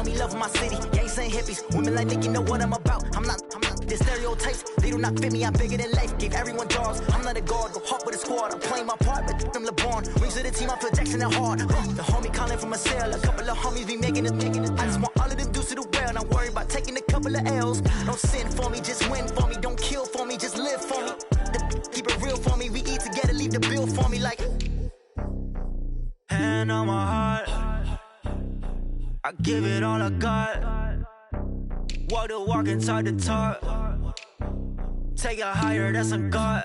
me love my city. Gangs ain't hippies. Women like think you know what I'm about. I'm not the stereotypes. They do not fit me. I'm bigger than life. Gave everyone dogs. I'm not a guard. Go hard with a squad. I'm playing my part, but them LeBron. Rings to the team. I feel Jackson and hard. The homie calling from a cell. A couple of homies be making it. I just want all of them dudes to do well. Not worry about taking a couple of L's. Don't sin for me. Just win for me. Don't kill for me. Just live for me. Keep it real for me. We eat together. Leave the bill for me like. Hand on my heart. I give it all I got. Walk the walk and talk the talk. Take it higher, that's a God.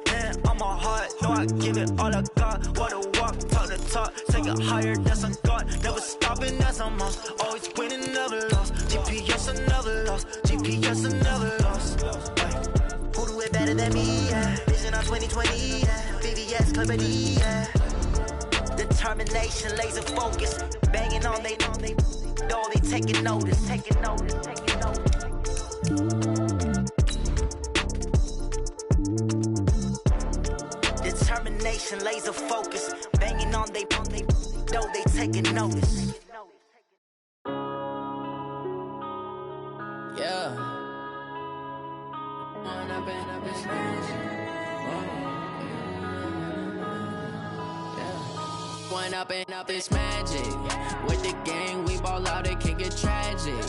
Hand on my heart, no, I give it all I got. Walk the walk, talk the talk. Take it higher, that's a God. Never stopping, that's a must. Always winning, never lost. GPS, I never lost. GPS, I never lost. Who do it better than me? Yeah. Vision on 2020. Yeah. VVS, Clippity. Yeah. Determination, laser focus. Banging on they taking notice. Determination, laser focus. Banging on they taking notice. Yeah. One up and up, it's magic. With the gang, we ball out, it can get tragic.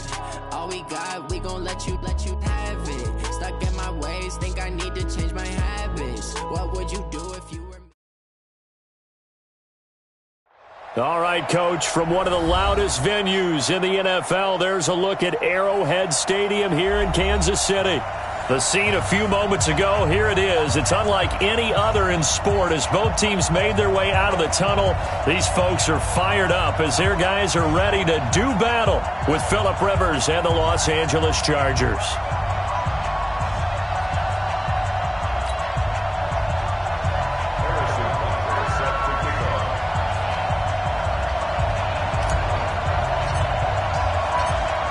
All we got, we gon' let you have it. Stuck in my ways, think I need to change my habits. What would you do if you were... All right, Coach, from one of the loudest venues in the NFL, there's a look at Arrowhead Stadium here in Kansas City. The scene a few moments ago, here it is. It's unlike any other in sport as both teams made their way out of the tunnel. These folks are fired up as their guys are ready to do battle with Phillip Rivers and the Los Angeles Chargers.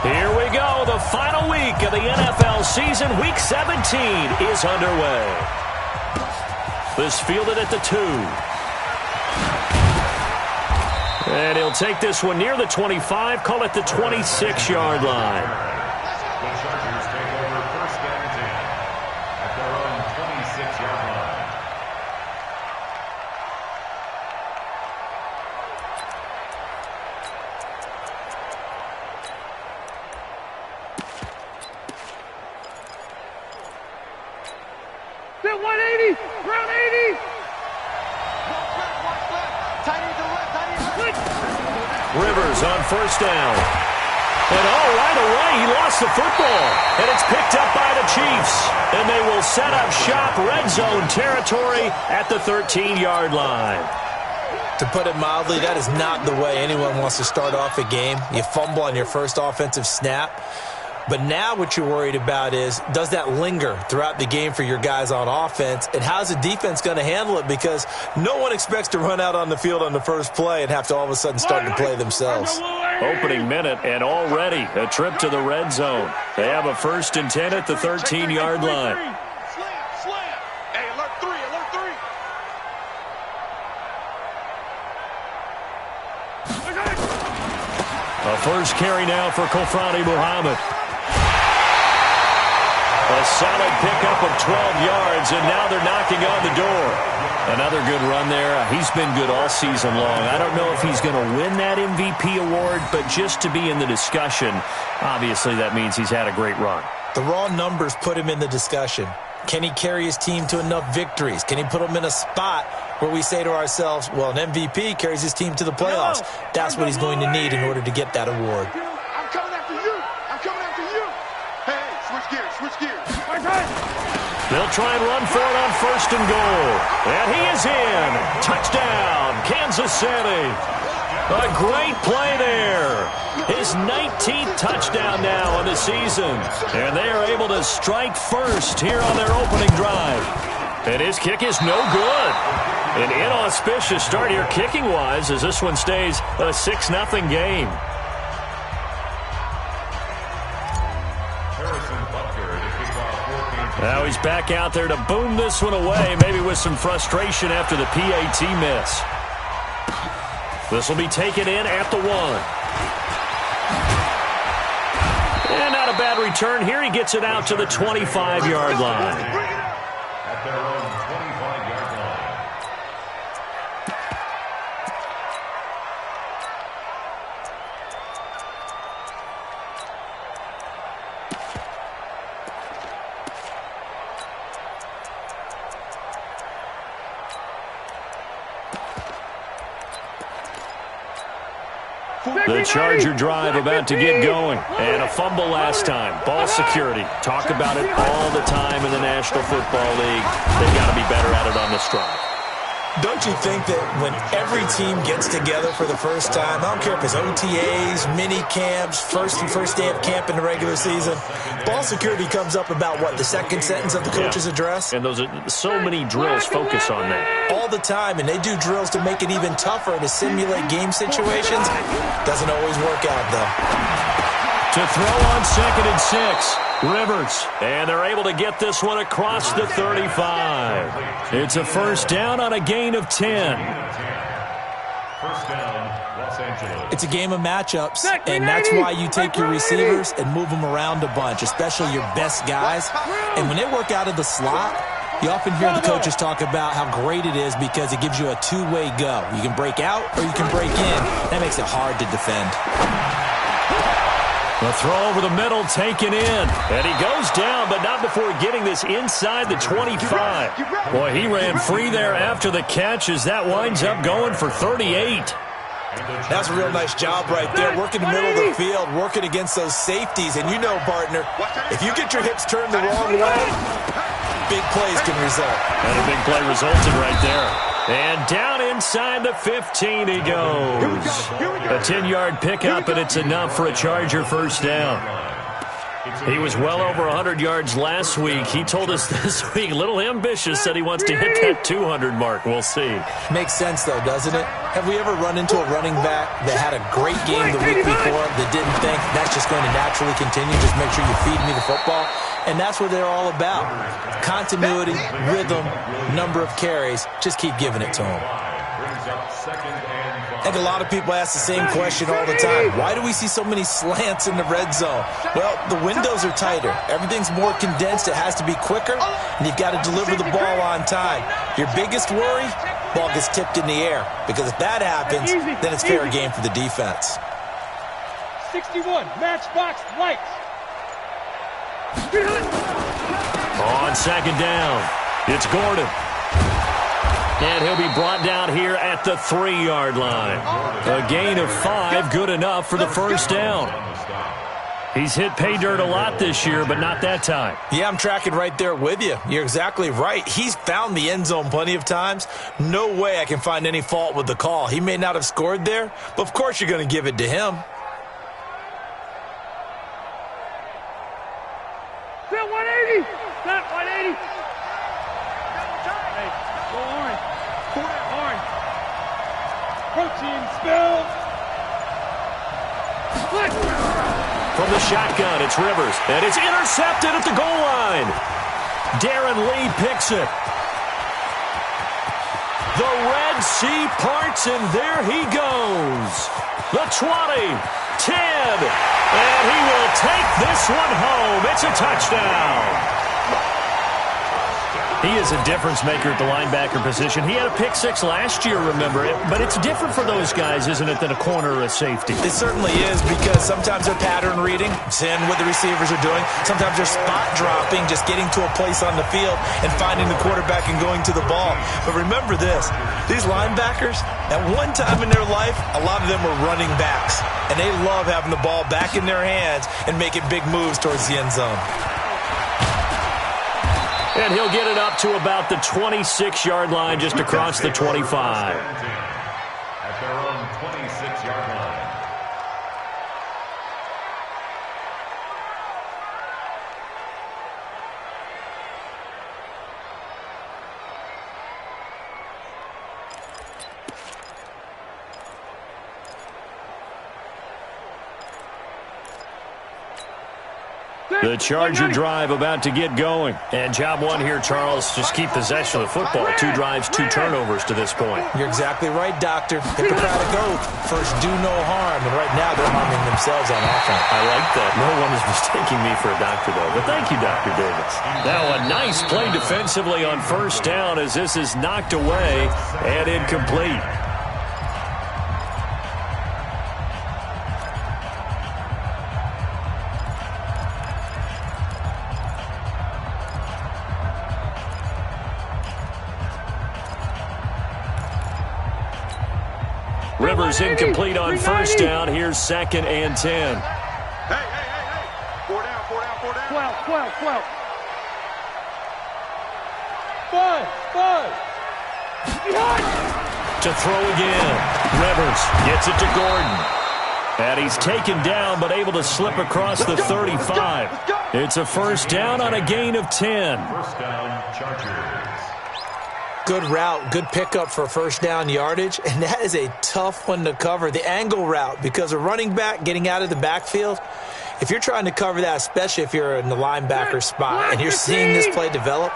Here we go. The final week of the NFL season, Week 17, is underway. This fielded at the 2. And he'll take this one near the 25, call it the 26-yard line. The Chargers take over first and 10 at their own 26-yard line. They're 180, round 80. Rivers on first down. And right away, he lost the football. And it's picked up by the Chiefs. And they will set up shop red zone territory at the 13-yard line. To put it mildly, that is not the way anyone wants to start off a game. You fumble on your first offensive snap. But now what you're worried about is, does that linger throughout the game for your guys on offense? And how's the defense going to handle it? Because no one expects to run out on the field on the first play and have to all of a sudden start to play themselves. Opening minute, and already a trip to the red zone. They have a first and 10 at the 13-yard line. Slam. Hey, alert 3. A first carry now for Kofrani Muhammad. A solid pickup of 12 yards, and now they're knocking on the door. Another good run there. He's been good all season long. I don't know if he's going to win that MVP award, but just to be in the discussion, obviously that means he's had a great run. The raw numbers put him in the discussion. Can he carry his team to enough victories? Can he put them in a spot where we say to ourselves, well, an MVP carries his team to the playoffs. That's what he's going to need in order to get that award. I'm coming after you. Hey, switch gears. They'll try and run for it on first and goal. And he is in. Touchdown, Kansas City. A great play there. His 19th touchdown now of the season. And they are able to strike first here on their opening drive. And his kick is no good. An inauspicious start here kicking-wise as this one stays a 6-0 game. Now he's back out there to boom this one away, maybe with some frustration after the PAT miss. This will be taken in at the 1. And not a bad return here. He gets it out to the 25-yard line. At their own 25-yard line. The Charger drive about to get going. And a fumble last time. Ball security. Talk about it all the time in the National Football League. They've got to be better at it on this drive. Don't you think that when every team gets together for the first time, I don't care if it's OTAs, mini camps, first day of camp in the regular season, ball security comes up about, what, the second sentence of the coach's address? And those are so many drills focus on that. All the time, and they do drills to make it even tougher to simulate game situations. Doesn't always work out, though. To throw on 2nd and 6. Rivers, and they're able to get this one across the 35. It's a first down on a gain of 10. First down, Los Angeles. It's a game of matchups, and that's why you take your receivers and move them around a bunch, especially your best guys. And when they work out of the slot, you often hear the coaches talk about how great it is because it gives you a two-way go. You can break out or you can break in. That makes it hard to defend. The throw over the middle taken in. And he goes down, but not before getting this inside the 25. Boy, he ran free there after the catch as that winds up going for 38. That's a real nice job right there, working the middle of the field, working against those safeties. And you know, partner, if you get your hips turned the wrong way, big plays can result. And a big play resulted right there. And down inside the 15 he goes. A 10-yard pickup, and it's enough for a Charger first down. He was well over 100 yards last week. He told us this week, a little ambitious, said he wants to hit that 200 mark. We'll see. Makes sense, though, doesn't it? Have we ever run into a running back that had a great game the week before that didn't think that's just going to naturally continue? Just make sure you feed me the football. And that's what they're all about. Continuity, rhythm, number of carries. Just keep giving it to them. I think a lot of people ask the same question all the time. Why do we see so many slants in the red zone? Well, the windows are tighter. Everything's more condensed. It has to be quicker, and you've got to deliver the ball on time. Your biggest worry, ball gets tipped in the air. Because if that happens, then it's fair game for the defense. 61, matchbox lights. On second down, it's Gordon. And he'll be brought down here at the 3-yard line. A gain of 5, good enough for the first down. He's hit pay dirt a lot this year, but not that time. Yeah, I'm tracking right there with you. You're exactly right. He's found the end zone plenty of times. No way I can find any fault with the call. He may not have scored there, but of course you're going to give it to him. Set 180. Set 180. Hey, go orange. Orange. Protein spill. From the shotgun, it's Rivers. And it's intercepted at the goal line. Darren Lee picks it. The Red Sea parts, and there he goes. The 20, 10, and he will take this one home. It's a touchdown. He is a difference maker at the linebacker position. He had a pick 6 last year, remember it. But it's different for those guys, isn't it, than a corner or a safety? It certainly is, because sometimes they're pattern reading, seeing what the receivers are doing. Sometimes they're spot dropping, just getting to a place on the field and finding the quarterback and going to the ball. But remember this, these linebackers, at one time in their life, a lot of them were running backs. And they love having the ball back in their hands and making big moves towards the end zone. And he'll get it up to about the 26-yard line, just across the 25. At their own 26-yard line. The Charger drive about to get going. And job one here, Charles, just keep possession of the football. 2 drives, 2 turnovers to this point. You're exactly right, Doctor. Hippocratic oath. First, do no harm. And right now, they're harming themselves on offense. I like that. No one is mistaking me for a doctor, though. But thank you, Dr. Davis. Now a nice play defensively on first down as this is knocked away and incomplete. Rivers incomplete on first down. Here's 2nd and 10. Hey. 4 down. 12. 5. Behind. To throw again. Rivers gets it to Gordon. And he's taken down but able to slip across the 35. It's a first down on a gain of 10. First down, Chargers. Good route, good pickup for first down yardage, and that is a tough one to cover, the angle route, because a running back getting out of the backfield, if you're trying to cover that, especially if you're in the linebacker spot and you're seeing this play develop,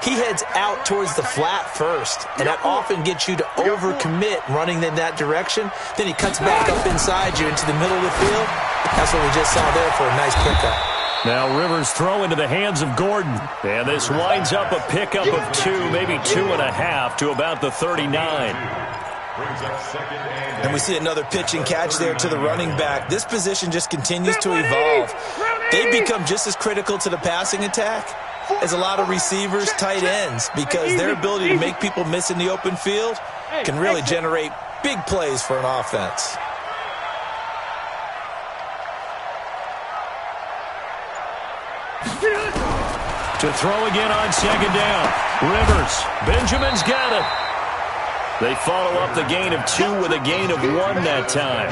he heads out towards the flat first, and that often gets you to overcommit running in that direction. Then he cuts back up inside you into the middle of the field. That's what we just saw there for a nice pickup. Now Rivers throw into the hands of Gordon. And this winds up a pickup of 2, maybe 2.5 to about the 39. And we see another pitch and catch there to the running back. This position just continues to evolve. They become just as critical to the passing attack as a lot of receivers, tight ends, because their ability to make people miss in the open field can really generate big plays for an offense. To throw again on 2nd down. Rivers. Benjamin's got it. They follow up the gain of 2 with a gain of 1 that time.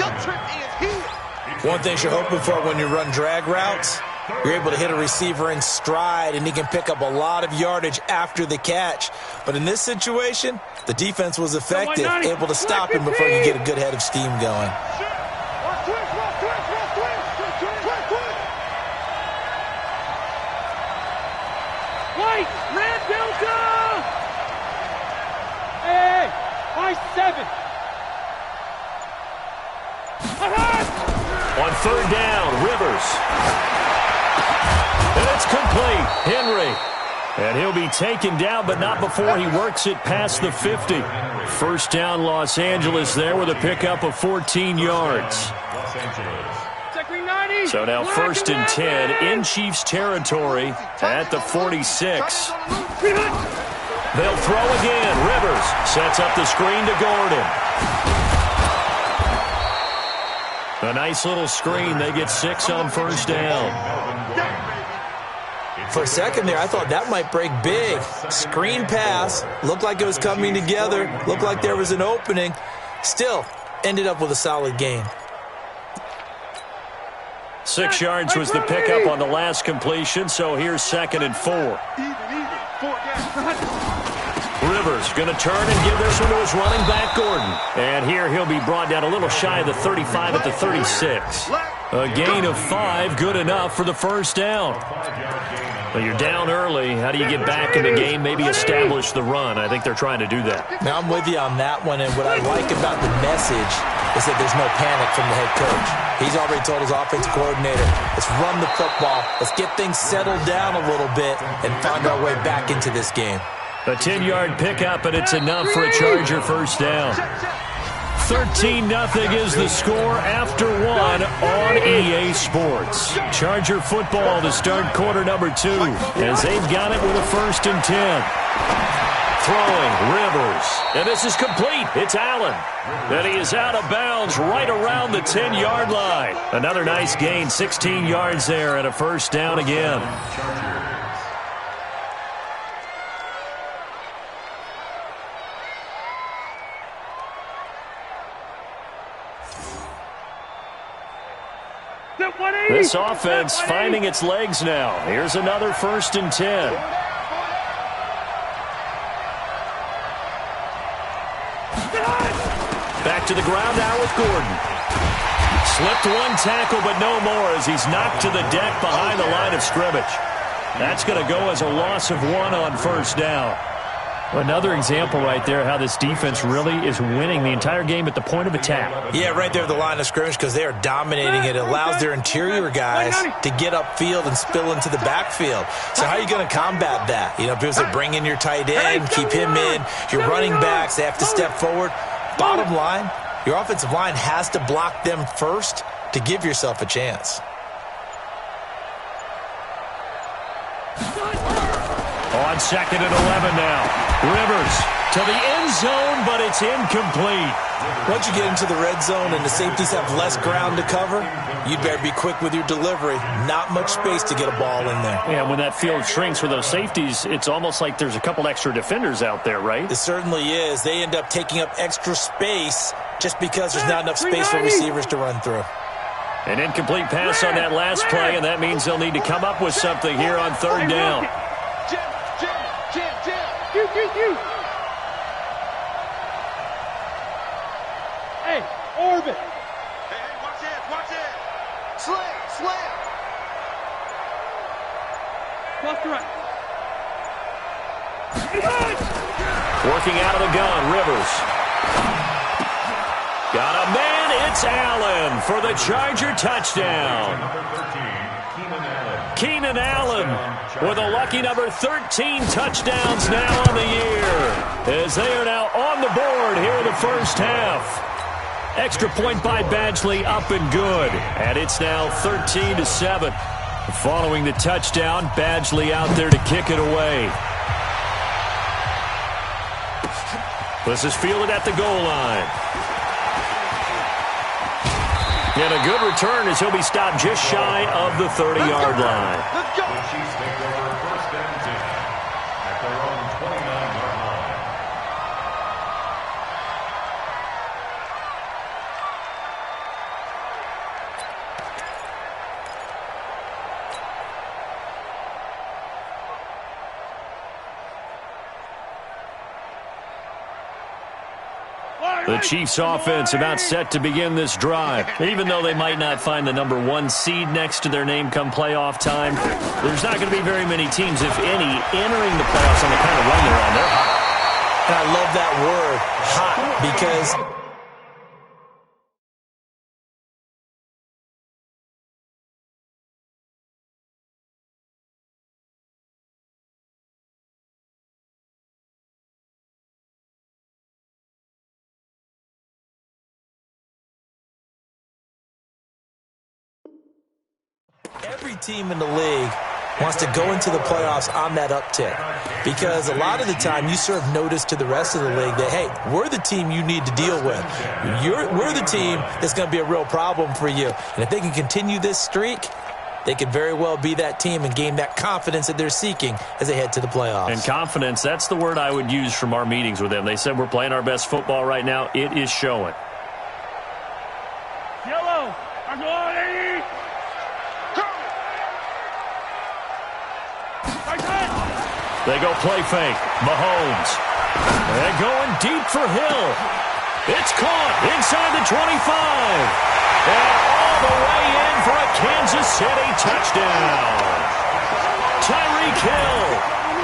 One thing you're hoping for when you run drag routes, you're able to hit a receiver in stride, and he can pick up a lot of yardage after the catch. But in this situation, the defense was effective, able to stop him before you get a good head of steam going. White, red Delta! Hey, I-7. On 3rd down, Rivers. And it's complete. Henry. And he'll be taken down, but not before he works it past the 50. First down, Los Angeles there with a pickup of 14 yards. Los Angeles. So now 1st and 10 in Chiefs territory at the 46. They'll throw again. Rivers sets up the screen to Gordon. A nice little screen. They get 6 on first down. For a second there, I thought that might break big. Screen pass. Looked like it was coming together. Looked like there was an opening. Still, ended up with a solid gain. 6 yards was the pickup on the last completion, so here's 2nd and 4. Rivers going to turn and give this one to his running back, Gordon. And here he'll be brought down a little shy of the 35 at the 36. A gain of 5, good enough for the first down. Well, you're down early. How do you get back in the game, maybe establish the run? I think they're trying to do that. Now, I'm with you on that one, and what I like about the message is that there's no panic from the head coach. He's already told his offensive coordinator, let's run the football, let's get things settled down a little bit, and find our way back into this game. A 10-yard pickup, and it's enough for a Charger first down. 13-0 is the score after 1 on EA Sports. Charger football to start quarter number 2 as they've got it with a 1st and 10. Throwing, Rivers. And this is complete. It's Allen. And he is out of bounds right around the 10-yard line. Another nice gain, 16 yards there and a first down again. This offense finding its legs now. Here's another 1st and 10. Back to the ground now with Gordon. Slipped one tackle, but no more as he's knocked to the deck behind the line of scrimmage. That's going to go as a loss of 1 on first down. Another example right there how this defense really is winning the entire game at the point of attack. Yeah, right there at the line of scrimmage because they are dominating it. It allows their interior guys to get upfield and spill into the backfield. So how are you going to combat that? You know, people say bring in your tight end, keep him in. Your running backs, they have to step forward. Bottom line, your offensive line has to block them first to give yourself a chance. On 2nd and 11 now. Rivers to the end zone, but it's incomplete. Once you get into the red zone and the safeties have less ground to cover, you'd better be quick with your delivery. Not much space to get a ball in there. Yeah, when that field shrinks with those safeties, it's almost like there's a couple extra defenders out there, right? It certainly is. They end up taking up extra space just because there's not enough space for receivers to run through. An incomplete pass on that last play, and that means they'll need to come up with something here on 3rd down. Hey, Orbit. Hey, watch it. Slam. Left to right. Working out of the gun, Rivers. Got a man, it's Allen for the Charger touchdown. Keenan Allen with a lucky number 13 touchdowns now on the year, as they are now on the board here in the first half. Extra point by Badgley, up and good. And it's now 13-7. Following the touchdown, Badgley out there to kick it away. This is fielded at the goal line. And a good return as he'll be stopped just shy of the 30-yard line. Let's go. The Chiefs take over 1st and 10 at their own 29-yard line. The Chiefs offense about set to begin this drive. Even though they might not find the number 1 seed next to their name come playoff time, there's not going to be very many teams, if any, entering the playoffs on the kind of run they're on. They're hot. And I love that word, hot, because every team in the league wants to go into the playoffs on that uptick, because a lot of the time you serve notice to the rest of the league that, hey, we're the team you need to deal with. We're the team that's going to be a real problem for you. And if they can continue this streak, they could very well be that team and gain that confidence that they're seeking as they head to the playoffs. And confidence, that's the word I would use from our meetings with them. They said we're playing our best football right now. It is showing. Yellow. I'm going. They go play fake. Mahomes. They're going deep for Hill. It's caught inside the 25. And all the way in for a Kansas City touchdown. Tyreek Hill,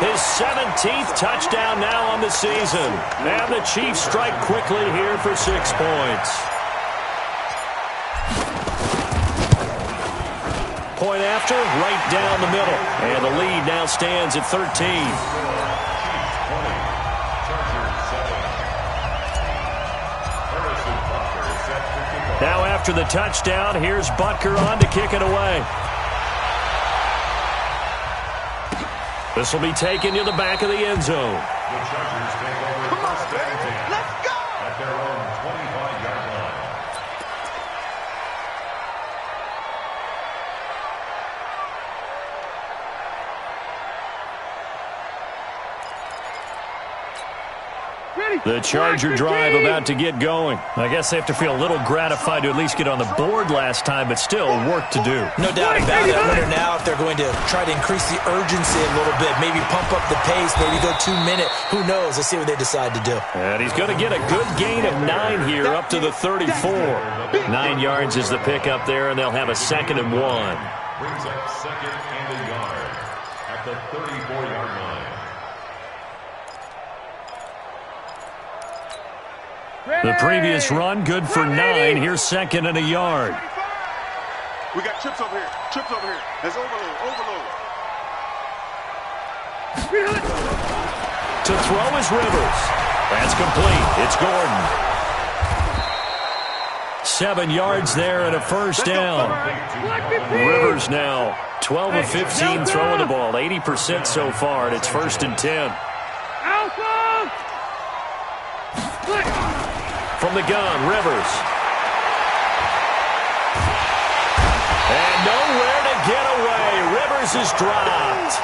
his 17th touchdown now on the season. And the Chiefs strike quickly here for 6 points. Point after, right down the middle. And the lead now stands at 13. Now after the touchdown, here's Butker on to kick it away. This will be taken to the back of the end zone. The Chargers take over 1st and 10 at their own 25-yard line. The Charger drive about to get going. I guess they have to feel a little gratified to at least get on the board last time, but still work to do. No doubt about it. I wonder now if they're going to try to increase the urgency a little bit, maybe pump up the pace, maybe go 2 minute. Who knows? Let's see what they decide to do. And he's going to get a good gain of 9 here up to the 34. 9 yards is the pickup there, and they'll have a 2nd and 1. Brings up 2nd and a yard at the 34-yard line. The previous run, good for 9. Here's 2nd and a yard. We got chips over here. Chips over here. That's overload. Overload. To throw is Rivers. That's complete. It's Gordon. 7 yards there and a first down. Rivers now 12 of 15 throwing the ball. 80% so far, and it's 1st and 10. From the gun, Rivers. And nowhere to get away. Rivers is dropped.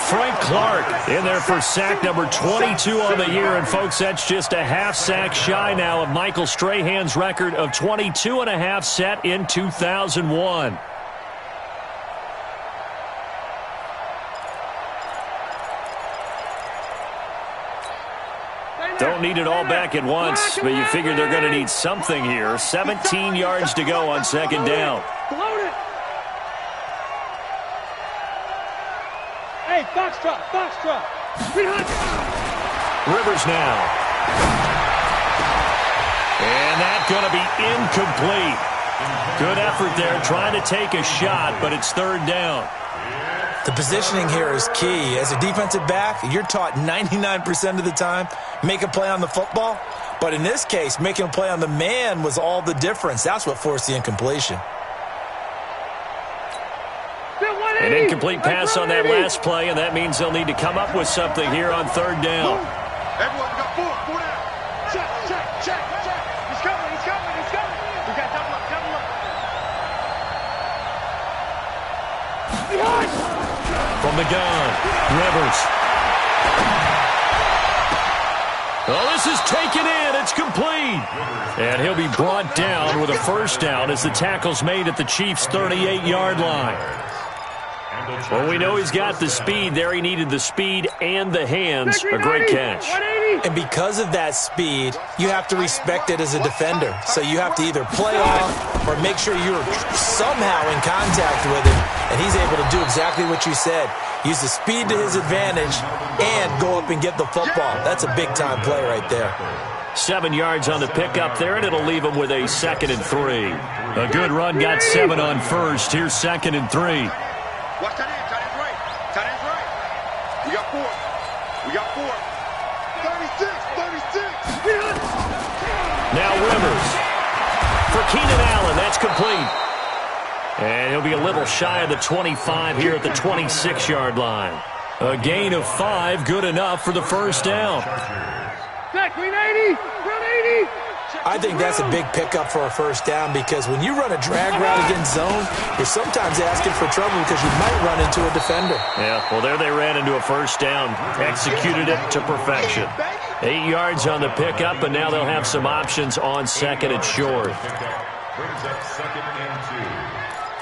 Frank Clark in there for sack number 22 on the year. And, folks, that's just a half sack shy now of Michael Strahan's record of 22 and a half set in 2001. Don't need it all back at once, but you figure they're going to need something here. 17 yards to go on 2nd down. Hey, box drop. Rivers now. And that's going to be incomplete. Good effort there, trying to take a shot, but it's 3rd down. The positioning here is key. As a defensive back, you're taught 99% of the time, make a play on the football. But in this case, making a play on the man was all the difference. That's what forced the incompletion. An incomplete pass on that last play, and that means they'll need to come up with something here on 3rd down. Everyone, we got 4 down. Check. He's coming. We got double up. From the gun, Rivers. Oh, this is taken in. It's complete. And he'll be brought down with a first down as the tackle's made at the Chiefs' 38-yard line. Well, we know he's got the speed there. He needed the speed and the hands. A great catch. And because of that speed, you have to respect it as a defender. So you have to either play off or make sure you're somehow in contact with him. And he's able to do exactly what you said. Use the speed to his advantage and go up and get the football. That's a big-time play right there. 7 yards on the pickup there, and it'll leave him with a 2nd and 3. A good run got 7 on first. Here's 2nd and 3. Watch tight end. Tight end's right. We got 4. 36. Now Rivers. For Keenan Allen, that's complete. And he'll be a little shy of the 25 here at the 26-yard line. A gain of 5, good enough for the first down. Green 80. I think that's a big pickup for a first down because when you run a drag route against zone, you're sometimes asking for trouble because you might run into a defender. Yeah, well, there they ran into a first down. Executed it to perfection. 8 yards on the pickup, and now they'll have some options on 2nd and short. Brings up 2nd and 2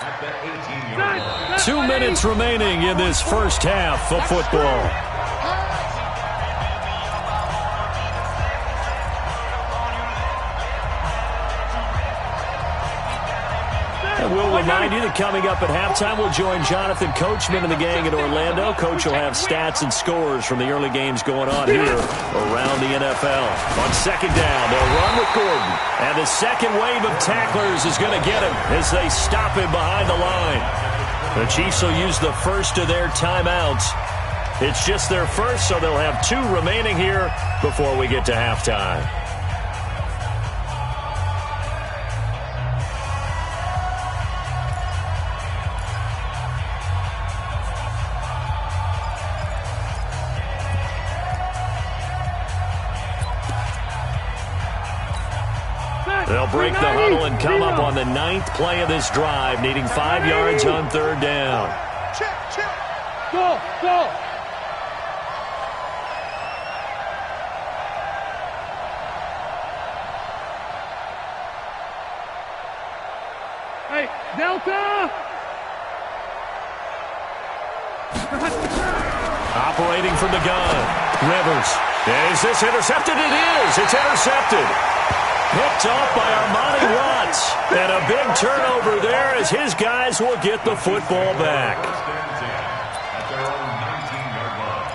at the 18-yard line. 2 minutes remaining in this first half of football. And we'll remind you that coming up at halftime, we'll join Jonathan Coachman and the gang in Orlando. Coach will have stats and scores from the early games going on here around the NFL. On 2nd down, they'll run with Gordon. And the second wave of tacklers is going to get him as they stop him behind the line. The Chiefs will use the first of their timeouts. It's just their first, so they'll have 2 remaining here before we get to halftime. They'll break the huddle and come up on the 9th play of this drive, needing 5 yards on 3rd down. Check. Go. Delta! Operating from the gun. Rivers. Is this intercepted? It is. It's intercepted. Picked off by Armani Watts. And a big turnover there as his guys will get the football back. At their own 19-yard line.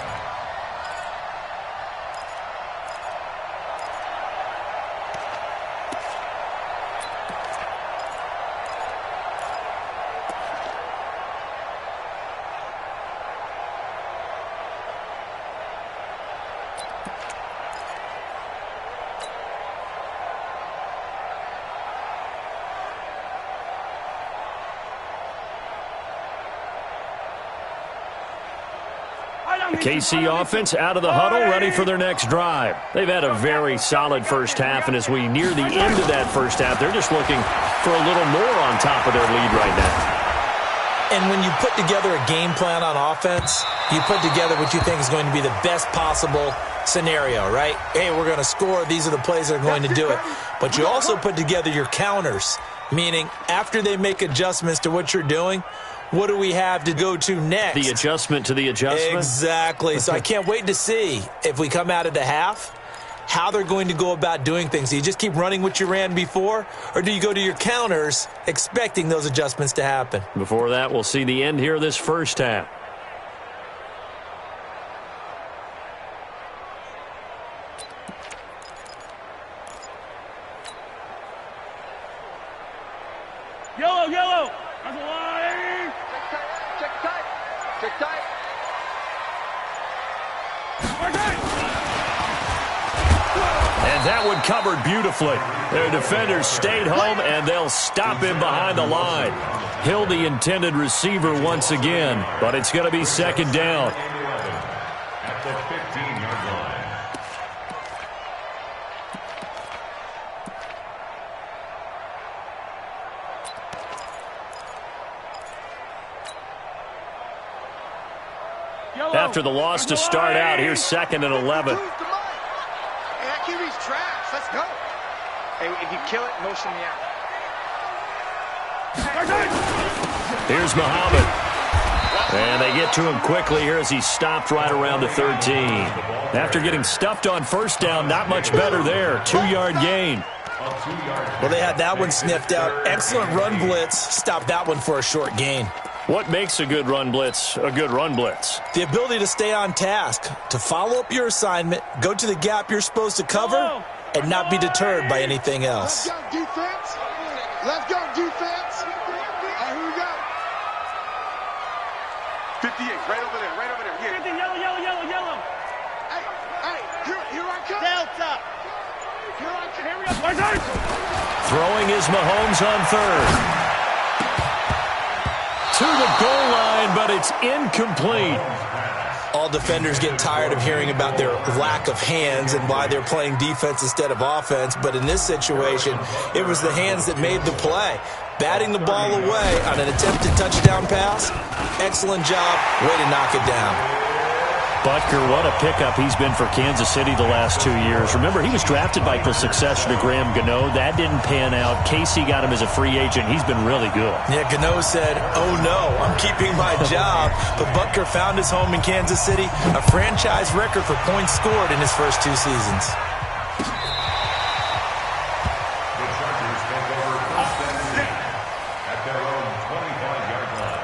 KC offense out of the huddle, ready for their next drive. They've had a very solid first half, and as we near the end of that first half, they're just looking for a little more on top of their lead right now. And when you put together a game plan on offense, you put together what you think is going to be the best possible scenario, right? Hey, we're going to score. These are the plays that are going to do it. But you also put together your counters, meaning after they make adjustments to what you're doing, what do we have to go to next? The adjustment to the adjustment? Exactly. So I can't wait to see if we come out of the half, how they're going to go about doing things. Do you just keep running what you ran before, or do you go to your counters expecting those adjustments to happen? Before that, we'll see the end here of this first half. Yellow, yellow! That's a line! Check tight. Check tight. And that one covered beautifully. Their defenders stayed home, and they'll stop him behind the line. Hill, the intended receiver once again, but it's going to be second down. At the 15-yard line. After the loss to start out, here's second and 11. Hey, that QB's trash. Let's go. Hey, if you kill it, motion me out. Here's Muhammad. And they get to him quickly here as he stopped right around the 13. After getting stuffed on first down, not much better there. 2-yard gain. Well, they had that one sniffed out. Excellent run blitz. Stopped that one for a short gain. What makes a good run blitz a good run blitz? The ability to stay on task, to follow up your assignment, go to the gap you're supposed to cover, and not be deterred by anything else. Let's go, defense. Let's go, defense. All right, here we go. 58, right over there, right over there. Here. 50, yellow, yellow, yellow, yellow. Hey, here I come. Delta. Here I come. Here we go. Throwing is Mahomes on third. To the goal line, but it's incomplete. All defenders get tired of hearing about their lack of hands and why they're playing defense instead of offense. But in this situation, it was the hands that made the play. Batting the ball away on an attempted touchdown pass. Excellent job. Way to knock it down. Butker, what a pickup he's been for Kansas City the last 2 years. Remember, he was drafted by the successor to Graham Gano. That didn't pan out. Casey got him as a free agent. He's been really good. Yeah, Gano said, oh no, I'm keeping my job. But Butker found his home in Kansas City. A franchise record for points scored in his first 2 seasons. The Chargers take over first and 10 at their own 25-yard line.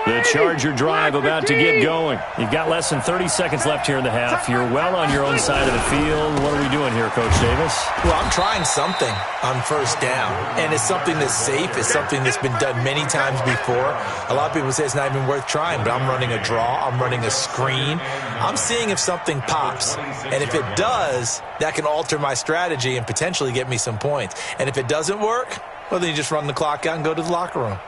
The Charger drive about to get going. You've got less than 30 seconds left here in the half. You're well on your own side of the field. What are we doing here, Coach Davis? Well, I'm trying something on first down, and it's something that's safe. It's something that's been done many times before. A lot of people say it's not even worth trying, but I'm running a draw. I'm running a screen. I'm seeing if something pops, and if it does, that can alter my strategy and potentially get me some points. And if it doesn't work, well, then you just run the clock out and go to the locker room.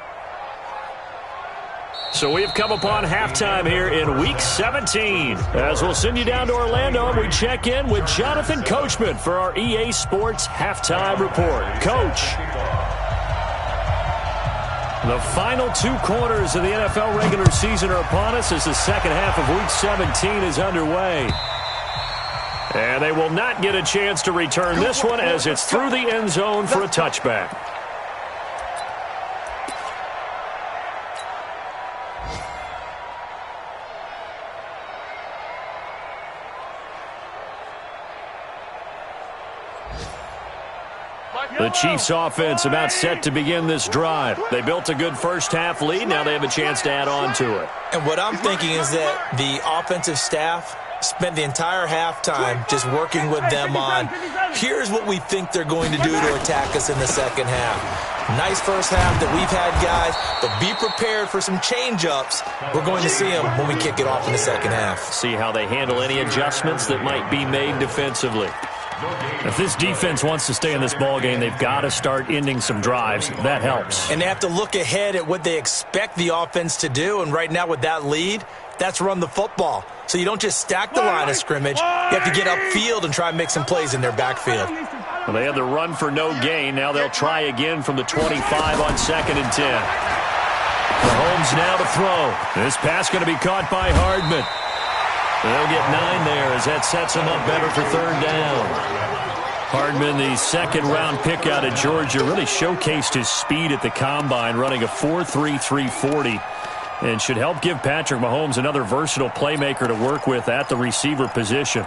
So we have come upon halftime here in Week 17. As we'll send you down to Orlando, and we check in with Jonathan Coachman for our EA Sports Halftime Report. Coach. The final 2 quarters of the NFL regular season are upon us as the second half of Week 17 is underway. And they will not get a chance to return this one as it's through the end zone for a touchback. The Chiefs offense about set to begin this drive. They built a good first half lead. Now they have a chance to add on to it. And what I'm thinking is that the offensive staff spent the entire halftime just working with them on, here's what we think they're going to do to attack us in the second half. Nice first half that we've had, guys, but be prepared for some change-ups. We're going to see them when we kick it off in the second half. See how they handle any adjustments that might be made defensively. If this defense wants to stay in this ballgame, they've got to start ending some drives. That helps. And they have to look ahead at what they expect the offense to do. And right now with that lead, that's run the football. So you don't just stack the line of scrimmage. You have to get upfield and try and make some plays in their backfield. Well, they had the run for no gain. Now they'll try again from the 25 on 2nd and 10. Mahomes now to throw. This pass going to be caught by Hardman. They'll get 9 there as that sets them up better for 3rd down. Hardman, the second-round pick out of Georgia, really showcased his speed at the Combine, running a 4.3 340, and should help give Patrick Mahomes another versatile playmaker to work with at the receiver position.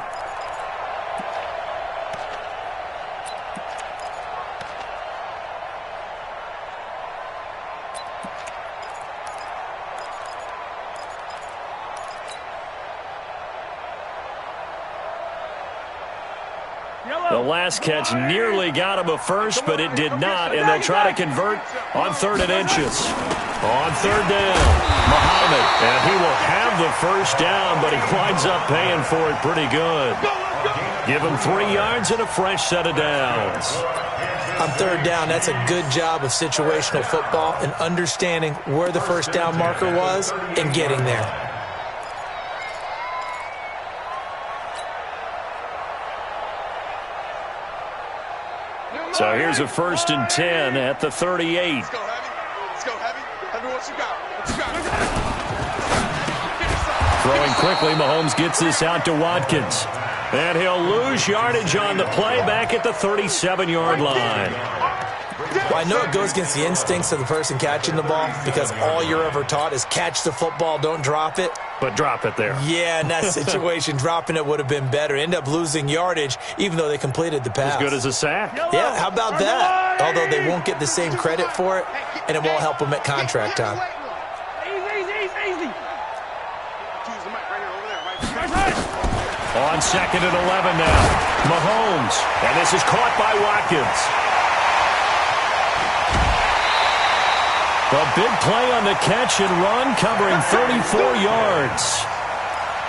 The last catch nearly got him a first, but it did not, and they'll try to convert on 3rd and inches. On 3rd down, Muhammad, and he will have the first down, but he winds up paying for it pretty good. Give him 3 yards and a fresh set of downs. On 3rd down, that's a good job of situational football and understanding where the first down marker was and getting there. So here's a 1st and 10 at the 38. Let's go, Heavy. Let's go, Heavy. Heavy, what you got? What you got? Throwing quickly, Mahomes gets this out to Watkins. And he'll lose yardage on the play back at the 37-yard line. Well, I know it goes against the instincts of the person catching the ball because all you're ever taught is catch the football, don't drop it. But drop it there. Yeah, in that situation, dropping it would have been better. End up losing yardage, even though they completed the pass. As good as a sack. Yeah, how about that? Although they won't get the same credit for it, and it won't help them at contract time. Easy. On 2nd and 11 now, Mahomes. And this is caught by Watkins. A big play on the catch and run, covering 34 yards.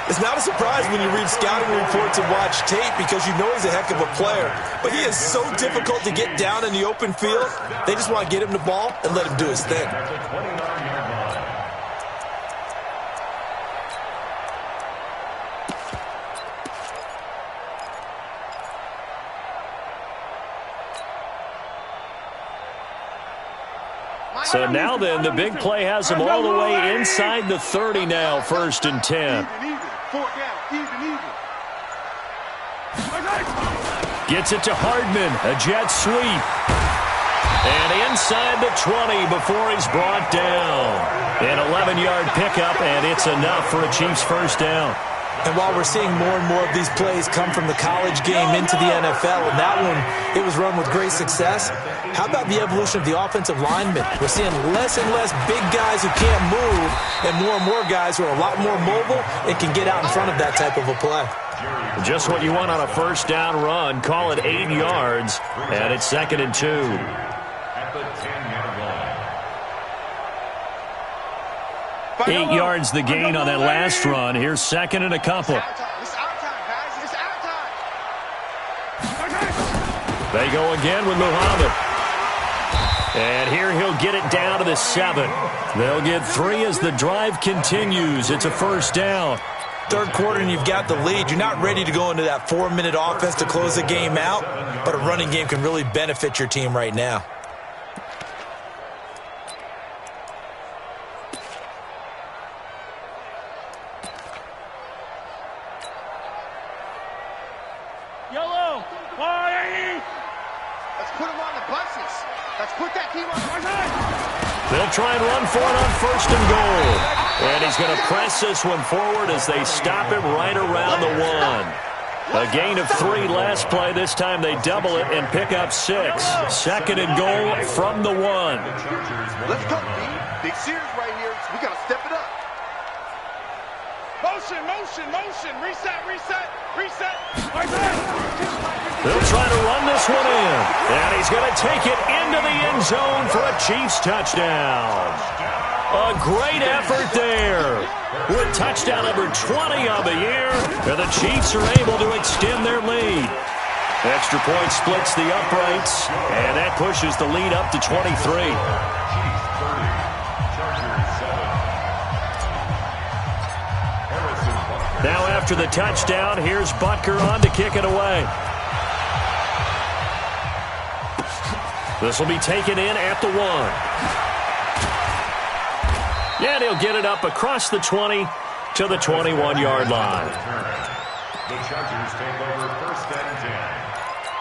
It's not a surprise when you read scouting reports and watch tape because you know he's a heck of a player. But he is so difficult to get down in the open field. They just want to get him the ball and let him do his thing. So now then, the big play has him all the way inside the 30 now, 1st and 10. Gets it to Hardman, a jet sweep. And inside the 20 before he's brought down. An 11-yard pickup, and it's enough for a Chiefs first down. And while we're seeing more and more of these plays come from the college game into the NFL, and that one, it was run with great success, how about the evolution of the offensive linemen? We're seeing less and less big guys who can't move and more guys who are a lot more mobile and can get out in front of that type of a play. Just what you want on a first down run. Call it 8 yards, and it's 2nd and 2. At the 10-yard line. 8 yards the gain on that last run. Here's 2nd and a couple. It's our time, guys. It's our time. They go again with Muhammad. And here he'll get it down to the 7. They'll get 3 as the drive continues. It's a first down. Third quarter and you've got the lead. You're not ready to go into that 4-minute offense to close the game out, but a running game can really benefit your team right now. They'll try and run for it on first and goal. And he's going to press this one forward as they stop him right around the 1. A gain of 3 last play. This time they double it and pick up 6. Second and goal from the 1. Let's go, B. Big Sears right here. We got to step it up. Motion, motion, motion. Reset, reset, reset. They'll try to run this one in. And he's going to take it into the end zone for a Chiefs touchdown. A great effort there. With touchdown number 20 on the year, and the Chiefs are able to extend their lead. Extra point splits the uprights, and that pushes the lead up to 23. Now after the touchdown, here's Butker on to kick it away. This will be taken in at the 1. And he'll get it up across the 20 to the 21-yard line. The Chargers take over first and 10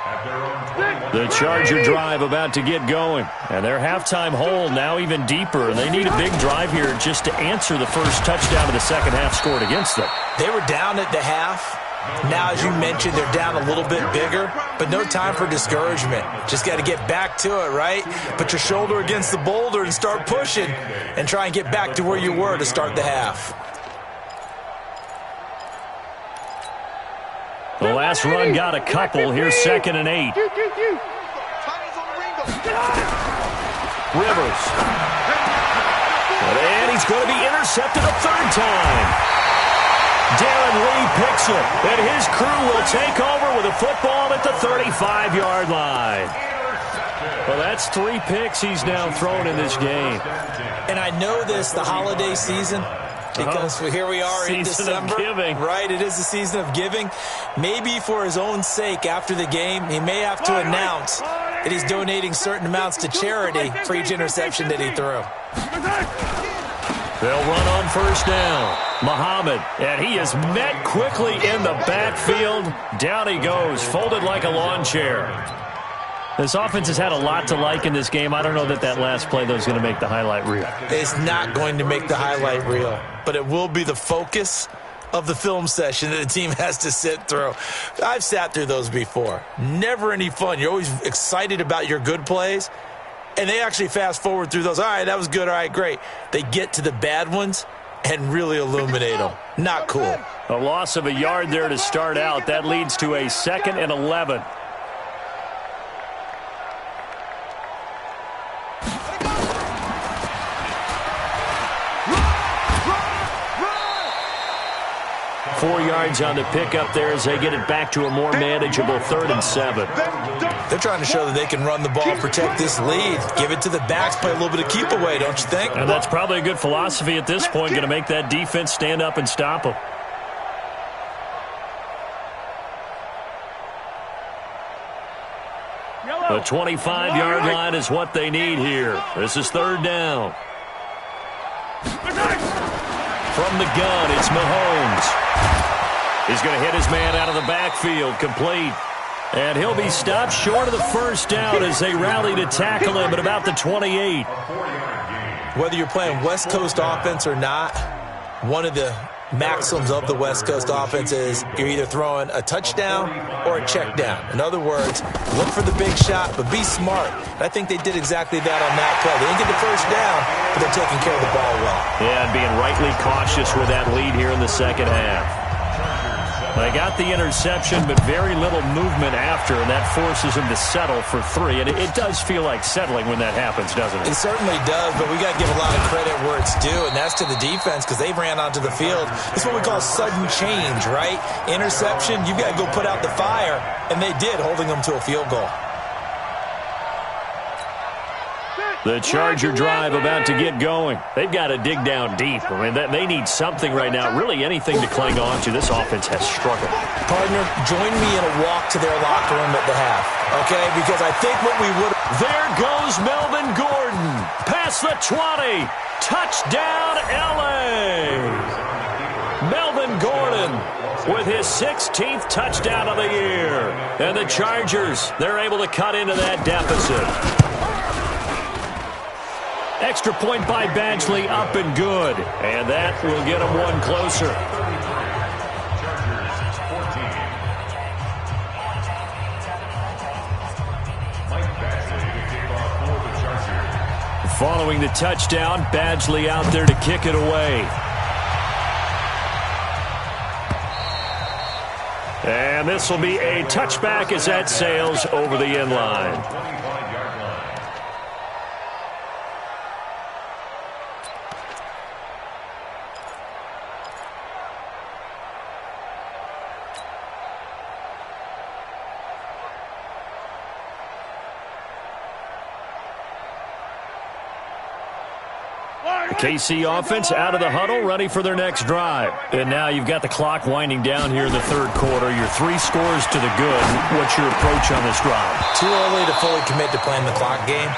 at their own 21. The Charger drive about to get going. And their halftime hole now even deeper. And they need a big drive here just to answer the first touchdown of the second half scored against them. They were down at the half. Now, as you mentioned, they're down a little bit bigger, but no time for discouragement. Just got to get back to it, right? Put your shoulder against the boulder and start pushing and try and get back to where you were to start the half. The last run got a couple. Here's second and 8. Rivers. And he's going to be intercepted a third time. Darren Lee picks it, and his crew will take over with a football at the 35-yard line. Well, that's 3 picks he's now thrown in this game. And I know this, the holiday season, because here we are in December. Season of giving. Right, it is the season of giving. Maybe for his own sake after the game, he may have to announce that he's donating certain amounts to charity for each interception that he threw. They'll run on first down. Muhammad, and he is met quickly in the backfield. Down he goes, folded like a lawn chair. This offense has had a lot to like in this game. I don't know that that last play, though, is going to make the highlight reel. It's not going to make the highlight reel, but it will be the focus of the film session that the team has to sit through. I've sat through those before. Never any fun. You're always excited about your good plays, and they actually fast forward through those. All right, that was good. All right, great. They get to the bad ones and really illuminate them. Not cool. A loss of a yard there to start out. That leads to a 2nd and 11. Four yards on the pickup there as they get it back to a more manageable 3rd and 7. They're trying to show that they can run the ball and protect this lead. Give it to the backs, play a little bit of keep away, don't you think? And that's probably a good philosophy at this point, going to make that defense stand up and stop them. The 25-yard line is what they need here. This is 3rd down. From the gun, it's Mahomes. He's going to hit his man out of the backfield, complete. And he'll be stopped short of the first down as they rally to tackle him at about the 28. Whether you're playing West Coast offense or not, one of the maxims of the West Coast offense is you're either throwing a touchdown or a check down. In other words, look for the big shot, but be smart. And I think they did exactly that on that play. They didn't get the first down, but they're taking care of the ball well. Yeah, and being rightly cautious with that lead here in the second half. They got the interception, but very little movement after, and that forces them to settle for 3. And it does feel like settling when that happens, doesn't it? It certainly does, but we got to give a lot of credit where it's due, and that's to the defense because they ran onto the field. It's what we call sudden change, right? Interception, you've got to go put out the fire, and they did, holding them to a field goal. The Charger drive about to get going. They've got to dig down deep. I mean, they need something right now, really anything to cling on to. This offense has struggled. Partner, join me in a walk to their locker room at the half, okay? Because I think what we would... There goes Melvin Gordon. Past the 20. Touchdown, L.A. Melvin Gordon with his 16th touchdown of the year. And the Chargers, they're able to cut into that deficit. Extra point by Badgley, up and good. And that will get them one closer. Following the touchdown, Badgley out there to kick it away. And this will be a touchback as that sails over the end line. KC offense out of the huddle, ready for their next drive. And now you've got the clock winding down here in the third quarter. You're 3 scores to the good. What's your approach on this drive? Too early to fully commit to playing the clock game.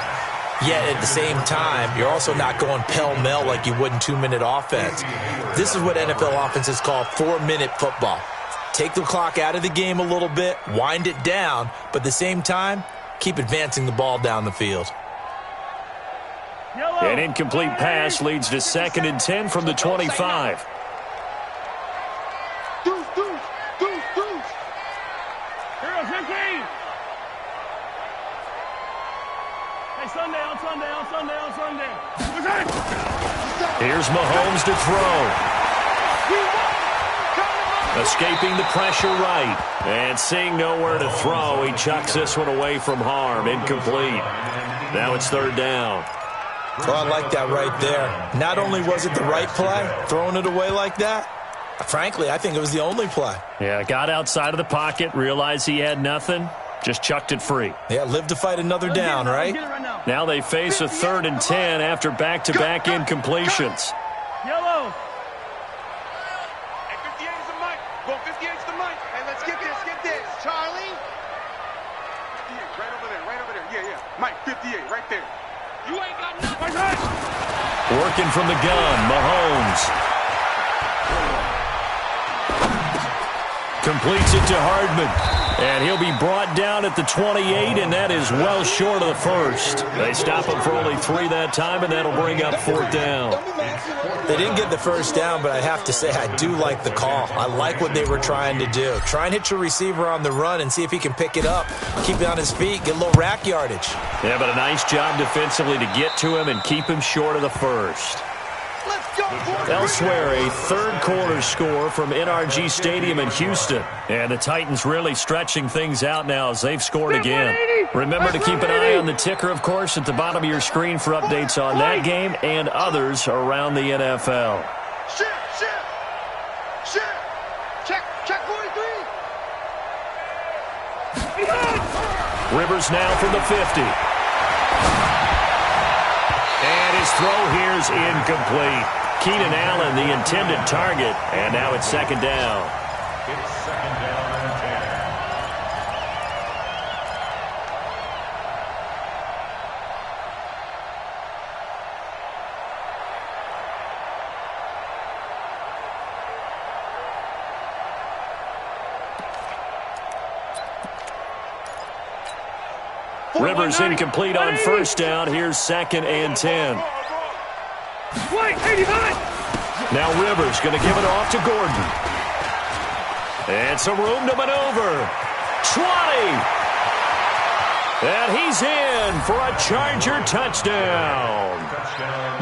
Yet at the same time, you're also not going pell-mell like you would in 2-minute offense. This is what NFL offenses call 4-minute football. Take the clock out of the game a little bit, wind it down, but at the same time, keep advancing the ball down the field. An incomplete pass leads to 2nd and 10 from the 25. Deuce. Here goes 15. Hey, Sunday. Here's Mahomes to throw. Escaping the pressure right. And seeing nowhere to throw, he chucks this one away from harm. Incomplete. Now it's 3rd down. Well, I like that right there. Not only was it the right play, throwing it away like that, frankly, I think it was the only play. Yeah, got outside of the pocket, realized he had nothing, just chucked it free. Yeah, live to fight another down, right? Now they face a 3rd and 10 after back-to-back incompletions. Yellow. Hey, 58 is the mic. Go 58 is the mic. Hey, let's get this. Charlie. 58, right over there. Yeah. Mike, 58, right there. You ain't got nothing. Working from the gun, Mahomes. Completes it to Hardman. And he'll be brought down at the 28, and that is well short of the first. They stop him for only 3 that time, and that'll bring up 4th down. They didn't get the first down, but I have to say I do like the call. I like what they were trying to do. Try and hit your receiver on the run and see if he can pick it up, keep it on his feet, get a little rack yardage. Yeah, but a nice job defensively to get to him and keep him short of the first. Elsewhere, a third-quarter score from NRG Stadium in Houston. And the Titans really stretching things out now as they've scored again. Remember to keep an eye on the ticker, of course, at the bottom of your screen for updates on that game and others around the NFL. Shift. Check 43. Rivers now from the 50. And his throw here is incomplete. Keenan Allen, the intended target, and now it's 2nd down. It's 2nd down and 10. Rivers incomplete on 1st down. Here's 2nd and 10. Wait, 85. Now Rivers going to give it off to Gordon. And some room to maneuver. 20. And he's in for a Charger touchdown.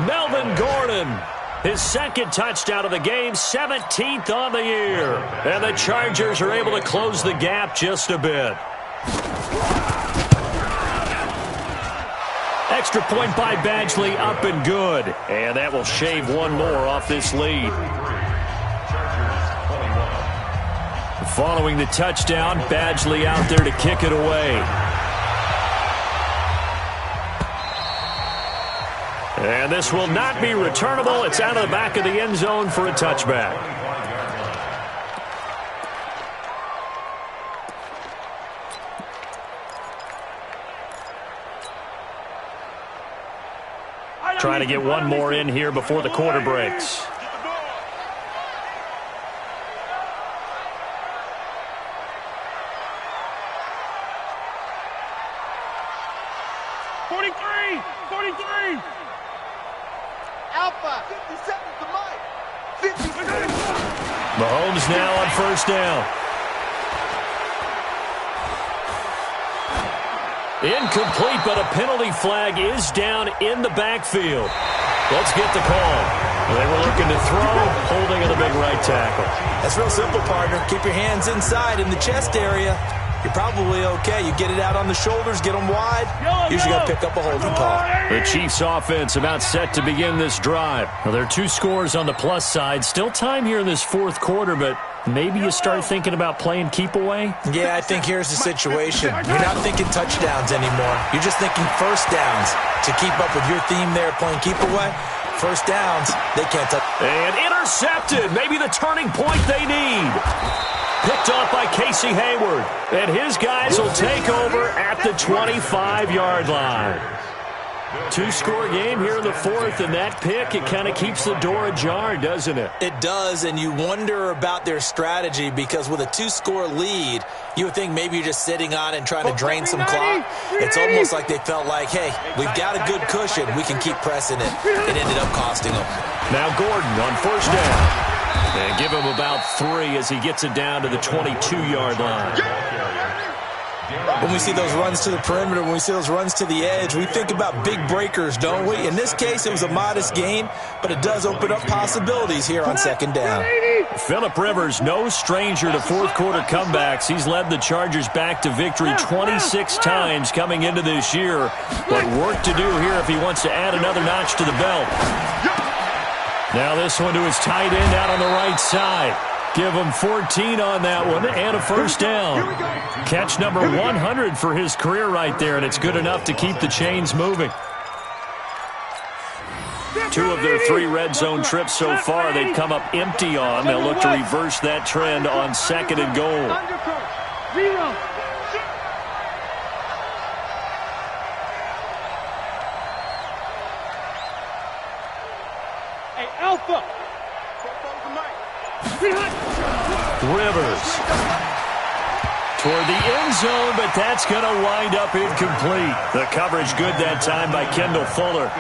Melvin Gordon, his 2nd touchdown of the game, 17th on the year. And the Chargers are able to close the gap just a bit. Extra point by Badgley, up and good. And that will shave one more off this lead. Following the touchdown, Badgley out there to kick it away. And this will not be returnable. It's out of the back of the end zone for a touchback. Trying to get one more in here before the quarter breaks. Alpha. 57 to Mike. 56. Mahomes now on first down. Incomplete, but a penalty flag is down in the backfield. Let's get the call. They were looking to throw, holding on the big right tackle. That's real simple, partner. Keep your hands inside in the chest area. You're probably okay. You get it out on the shoulders, get them wide. Usually going to pick up a holding call. The Chiefs offense about set to begin this drive. Well, there are 2 scores on the plus side. Still time here in this fourth quarter, but maybe you start thinking about playing keep away? Yeah, I think here's the situation. You're not thinking touchdowns anymore. You're just thinking first downs. To keep up with your theme there, playing keep away, first downs, they can't touch. And intercepted. Maybe the turning point they need. Picked off by Casey Hayward. And his guys will take over at the 25-yard line. 2-score game here in the fourth, and that pick, it kind of keeps the door ajar, doesn't it? It does, and you wonder about their strategy because with a 2-score lead, you would think maybe you're just sitting on it and trying to drain some clock. It's almost like they felt like, hey, we've got a good cushion. We can keep pressing it. It ended up costing them. Now Gordon on first down. And give him about 3 as he gets it down to the 22-yard line. When we see those runs to the perimeter, when we see those runs to the edge, we think about big breakers, don't we? In this case, it was a modest gain, but it does open up possibilities here on second down. Phillip Rivers, no stranger to fourth-quarter comebacks. He's led the Chargers back to victory 26 times coming into this year. But work to do here if he wants to add another notch to the belt. Now this one to his tight end out on the right side. Give him 14 on that one and a first down. Catch number 100 for his career right there, and it's good enough to keep the chains moving. 2 of their 3 red zone trips so far they've come up empty on. They'll look to reverse that trend on second and goal. Hey, Alpha. Rivers toward the end zone, but that's going to wind up incomplete. The coverage good that time by Kendall Fuller.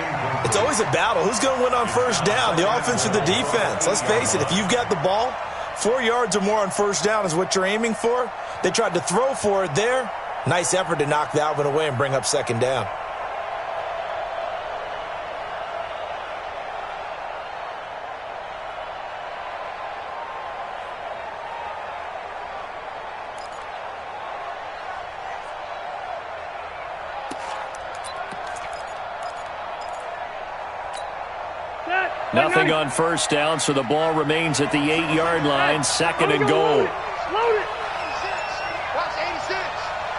It's always a battle. Who's going to win on first down, the offense or the defense? Let's face it, if you've got the ball, 4 yards or more on first down is what you're aiming for. They tried to throw for it there. Nice effort to knock that one away and bring up second down. Nothing on first down, so the ball remains at the 8-yard line, second and goal. Load it. Watch 86.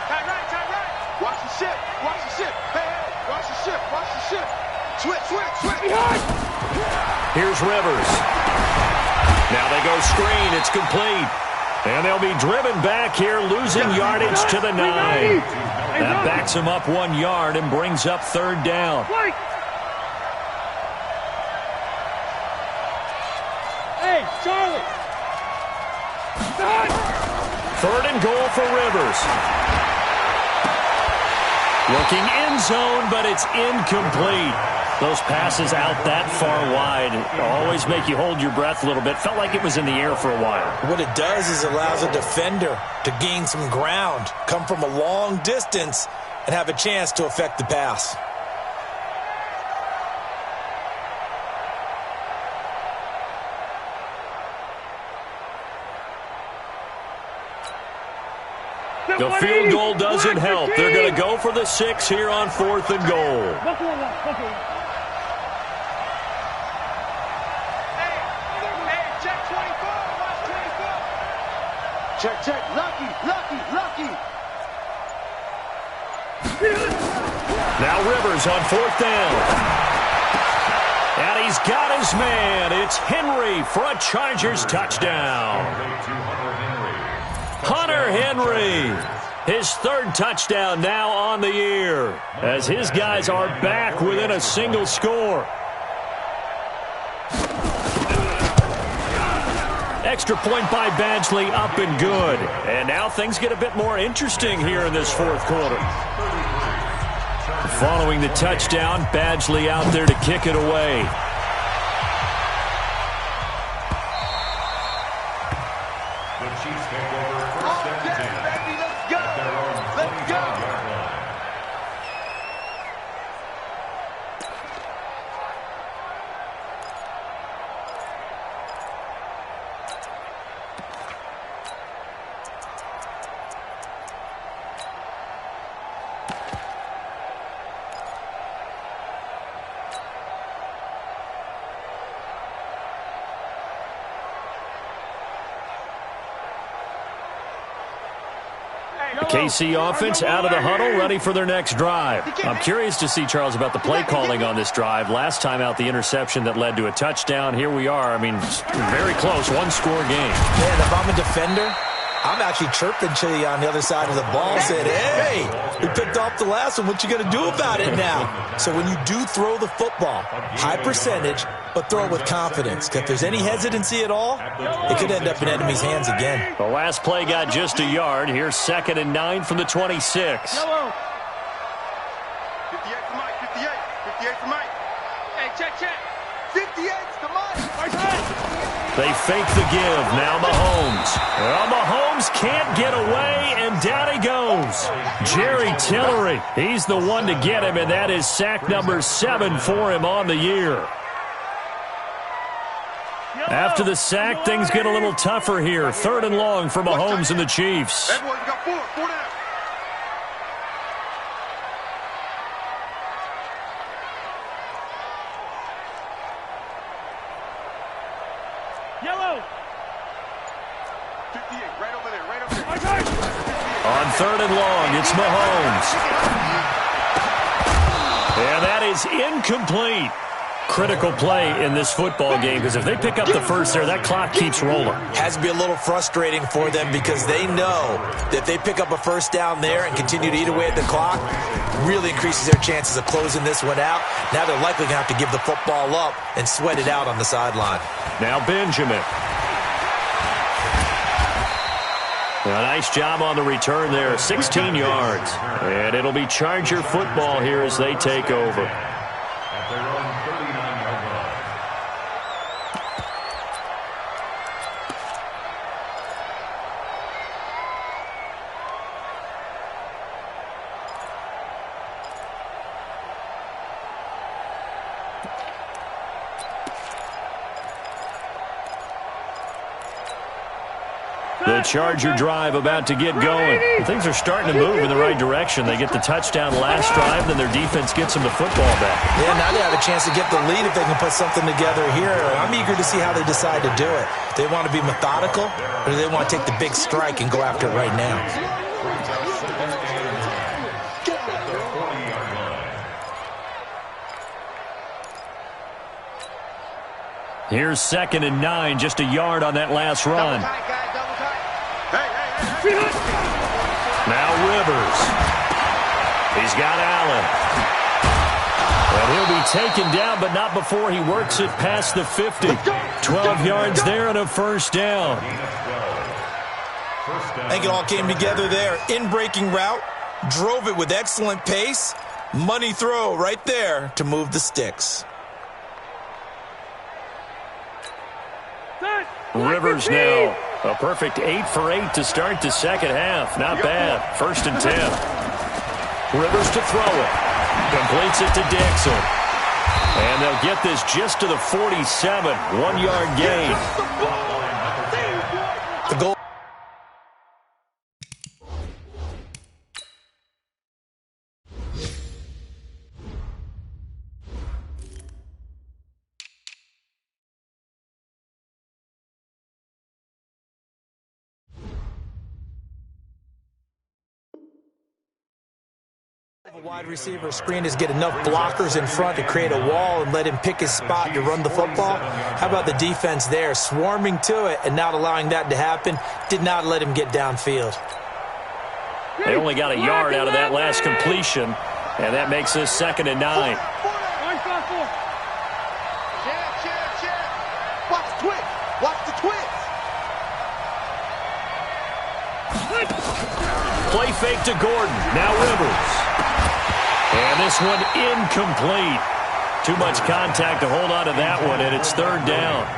Tight right. Watch the ship. Watch the ship. Hey, watch the ship. Watch the ship. Switch. Behind. Here's Rivers. Now they go screen. It's complete. And they'll be driven back here, losing yardage to the 9. That backs him up 1 yard and brings up third down. Hey, Charlie. Third and goal for Rivers. Looking end zone, but it's incomplete. Those passes out that far wide always make you hold your breath a little bit. Felt like it was in the air for a while. What it does is allows a defender to gain some ground, come from a long distance, and have a chance to affect the pass. The field goal doesn't help. They're going to go for the 6 here on fourth and goal. Check. Lucky. Now Rivers on fourth down. And he's got his man. It's Henry for a Chargers touchdown. Hunter Henry, his third touchdown now on the year, as his guys are back within a single score. Extra point by Badgley, up and good. And now things get a bit more interesting here in this fourth quarter. Following the touchdown, Badgley out there to kick it away. KC offense out of the huddle, ready for their next drive. I'm curious to see, Charles, about the play calling on this drive. Last time out, the interception that led to a touchdown. Here we are. I mean, very close, one-score game. Man, if I'm a defender, I'm actually chirping to you on the other side of the ball, saying, hey, we picked off the last one. What you going to do about it now? So when you do throw the football, high percentage, but throw it with confidence. If there's any hesitancy at all, it could end up in enemy's hands again. The last play got just a yard. Here's 2nd and 9 from the 26. Yellow. 58 to Mike, 58. 58 to Mike. Hey, check. 58's to Mike. They fake the give. Now Mahomes. Well, Mahomes can't get away, and down he goes. Jerry Tillery, he's the one to get him, and that is sack number 7 for him on the year. After the sack, things get a little tougher here. 3rd and long for Mahomes and the Chiefs. Everyone got 4 down. Yellow. 58, right over there. On 3rd and long, it's Mahomes. And that is incomplete. Critical play in this football game, because if they pick up the first there, that clock keeps rolling. Has to be a little frustrating for them because they know that if they pick up a first down there and continue to eat away at the clock, really increases their chances of closing this one out. Now they're likely going to have to give the football up and sweat it out on the sideline. Now Benjamin. A nice job on the return there, 16 yards. And it'll be Charger football here as they take over. At their own 39-yard line. The Charger drive about to get going. Things are starting to move in the right direction. They get the touchdown last drive, then their defense gets them the football back. Yeah, now they have a chance to get the lead if they can put something together here. I'm eager to see how they decide to do it. Do they want to be methodical, or do they want to take the big strike and go after it right now? Here's 2nd and 9, just a yard on that last run. Now Rivers. He's got Allen. And he'll be taken down, but not before he works it past the 50. 12 yards there and a first down. I think it all came together there. In-breaking route, drove it with excellent pace. Money throw right there to move the sticks. Rivers now. A perfect 8 for 8 to start the second half. Not bad. 1st and 10. Rivers to throw it. Completes it to Dixon. And they'll get this just to the 47. 1-yard gain. The goal. A wide receiver screen is get enough blockers in front to create a wall and let him pick his spot to run the football. How about the defense there, swarming to it and not allowing that to happen? Did not let him get downfield. They only got a yard out of that last completion, and that makes this 2nd and 9. Watch the twist. Watch the twist. Play fake to Gordon. Now Rivers. And this one incomplete. Too much contact to hold on to that one, and it's 3rd down.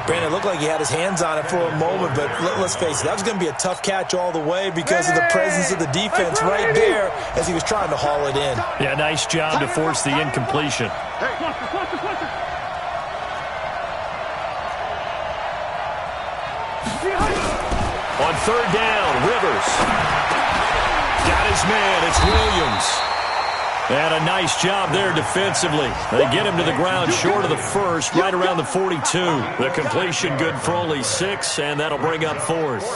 Brandon, it looked like he had his hands on it for a moment, but let's face it, that was going to be a tough catch all the way because of the presence of the defense right there as he was trying to haul it in. Yeah, nice job to force the incompletion. On 3rd down, Rivers. Got his man, it's Williams. And a nice job there defensively. They get him to the ground short of the first, right around the 42. The completion good for only 6, and that'll bring up 4th.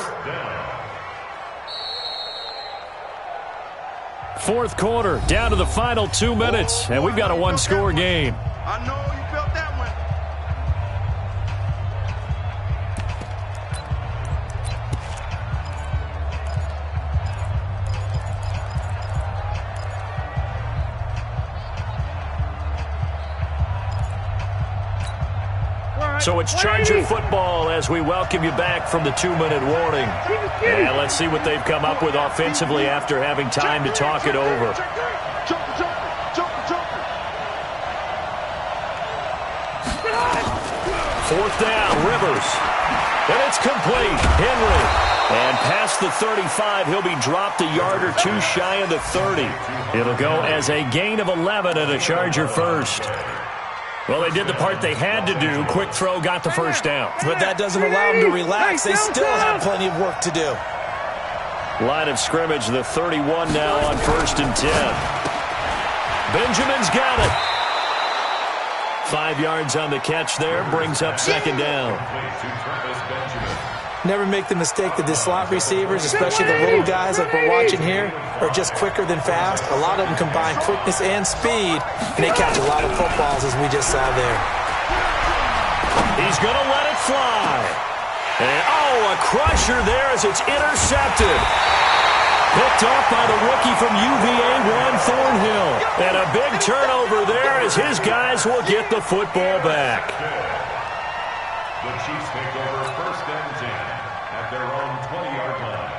fourth quarter, down to the final 2 minutes, and we've got a one-score game. I know you felt that one. So it's Charger football as we welcome you back from the 2-minute warning. And let's see what they've come up with offensively after having time to talk it over. Fourth down, Rivers. And it's complete. Henry. And past the 35, he'll be dropped a yard or two shy of the 30. It'll go as a gain of 11 and a Charger first. Well, they did the part they had to do. Quick throw, got the first down. But that doesn't allow them to relax. They still have plenty of work to do. Line of scrimmage, the 31 now on 1st and 10. Benjamin's got it. 5 yards on the catch there, brings up 2nd down. Never make the mistake that the slot receivers, especially the little guys like we're watching here, are just quicker than fast. A lot of them combine quickness and speed, and they catch a lot of footballs, as we just saw there. He's going to let it fly. And, a crusher there as it's intercepted. Picked off by the rookie from UVA, Juan Thornhill. And a big turnover there as his guys will get the football back. The Chiefs take over 1st and 10 at their own 20-yard line.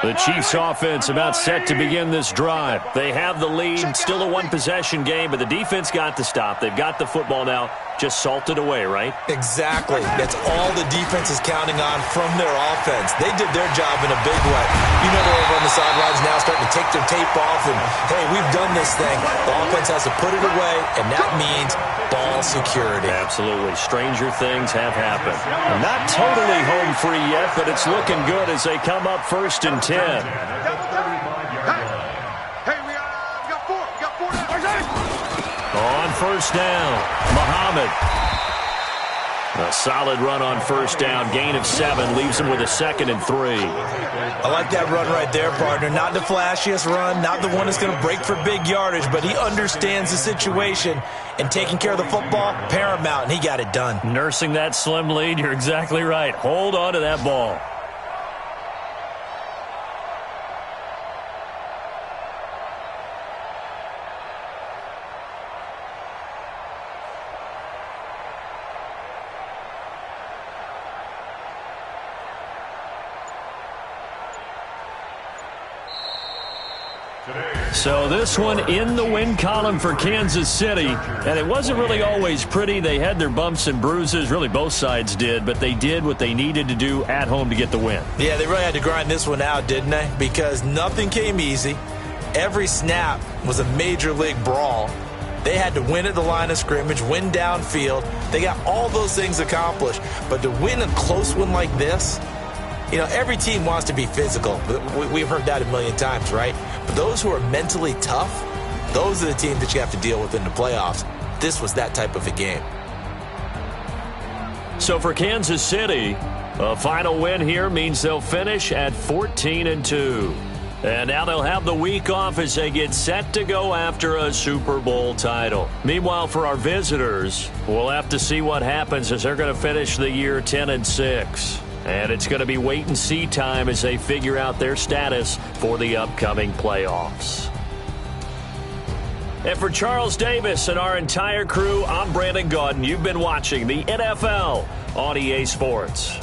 The Chiefs offense about set to begin this drive. They have the lead, still a one-possession game, but the defense got the stop. They've got the football now, just salted away, right? Exactly. That's all the defense is counting on from their offense. They did their job in a big way. You know they're over on the sidelines now starting to take their tape off and, hey, we've done this thing. The offense has to put it away, and that means ball security. Absolutely. Stranger things have happened. Not totally home free yet, but it's looking good as they come up 1st and 10. Hey, we got 4. We got 4 now. On 1st down, Muhammad. A solid run on 1st down. Gain of 7 leaves him with a 2nd and 3. I like that run right there, partner. Not the flashiest run, not the one that's going to break for big yardage, but he understands the situation, and taking care of the football, paramount, and he got it done. Nursing that slim lead, you're exactly right. Hold on to that ball. So this one in the win column for Kansas City, and it wasn't really always pretty. They had their bumps and bruises, really both sides did, but they did what they needed to do at home to get the win. Yeah, they really had to grind this one out, didn't they? Because nothing came easy. Every snap was a major league brawl. They had to win at the line of scrimmage, win downfield. They got all those things accomplished, but to win a close one like this, you know, every team wants to be physical. We've heard that a million times, right? But those who are mentally tough, those are the teams that you have to deal with in the playoffs. This was that type of a game. So for Kansas City, a final win here means they'll finish at 14-2. And now they'll have the week off as they get set to go after a Super Bowl title. Meanwhile, for our visitors, we'll have to see what happens as they're going to finish the year 10-6. And it's going to be wait-and-see time as they figure out their status for the upcoming playoffs. And for Charles Davis and our entire crew, I'm Brandon Gaudin. You've been watching the NFL on EA Sports.